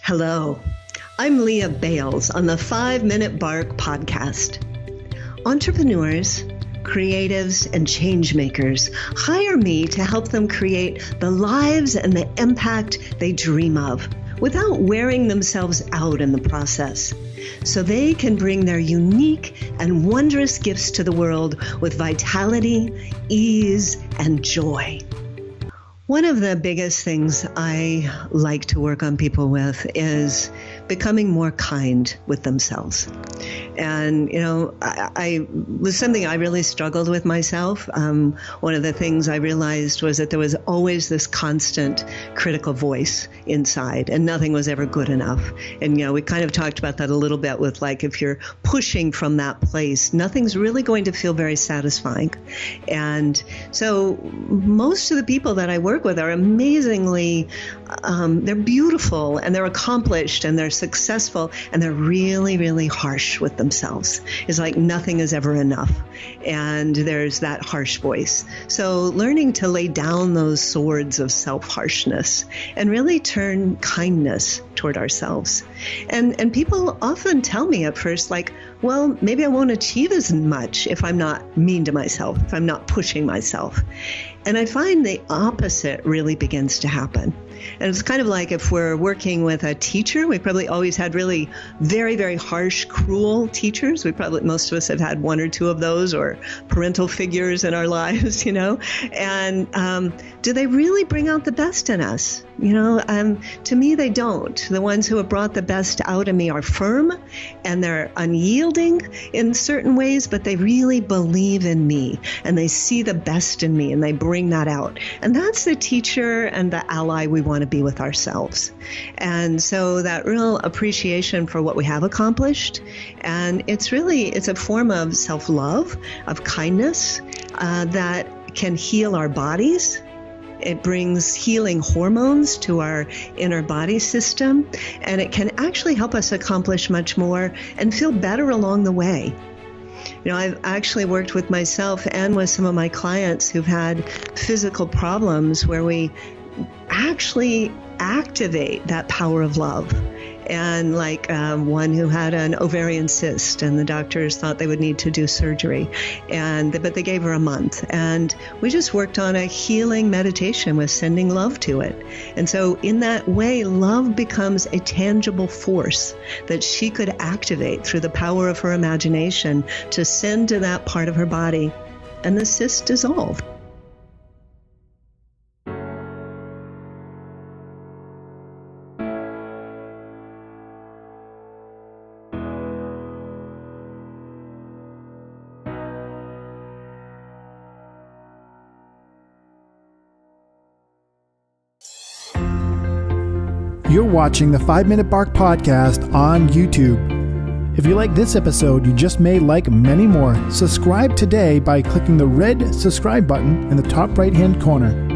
Hello, I'm Leah Bayles on the 5-Minute Bark podcast. Entrepreneurs, creatives, and change makers hire me to help them create the lives and the impact they dream of without wearing themselves out in the process, so they can bring their unique and wondrous gifts to the world with vitality, ease, and joy. One of the biggest things I like to work on people with is becoming more kind with themselves. And, I was something I really struggled with myself. One of the things I realized was that there was always this constant critical voice inside, and nothing was ever good enough. And, we kind of talked about that a little bit with, like, if you're pushing from that place, nothing's really going to feel very satisfying. And so most of the people that I work with are amazingly, they're beautiful and they're accomplished and they're successful, and they're really, really harsh with themselves. It's like nothing is ever enough. And there's that harsh voice. So learning to lay down those swords of self-harshness and really turn kindness toward ourselves. And people often tell me at first, like, well, maybe I won't achieve as much if I'm not mean to myself, if I'm not pushing myself. And I find the opposite really begins to happen. And it's kind of like if we're working with a teacher, we probably always had really very, very harsh, cruel teachers. Most of us have had one or two of those, or parental figures in our lives, And do they really bring out the best in us? To me, they don't. The ones who have brought the best out of me are firm and they're unyielding in certain ways, but they really believe in me and they see the best in me and they bring that out. And that's the teacher and the ally we want to be with ourselves. And so that real appreciation for what we have accomplished, and it's a form of self-love, of kindness that can heal our bodies. It brings healing hormones to our inner body system, and it can actually help us accomplish much more and feel better along the way. I've actually worked with myself and with some of my clients who've had physical problems where we actually activate that power of love. And like one who had an ovarian cyst, and the doctors thought they would need to do surgery, but they gave her a month. And we just worked on a healing meditation with sending love to it. And so in that way, love becomes a tangible force that she could activate through the power of her imagination to send to that part of her body, and the cyst dissolved. You're watching the 5-Minute Bark podcast on YouTube. If you like this episode, you just may like many more. Subscribe today by clicking the red subscribe button in the top right-hand corner.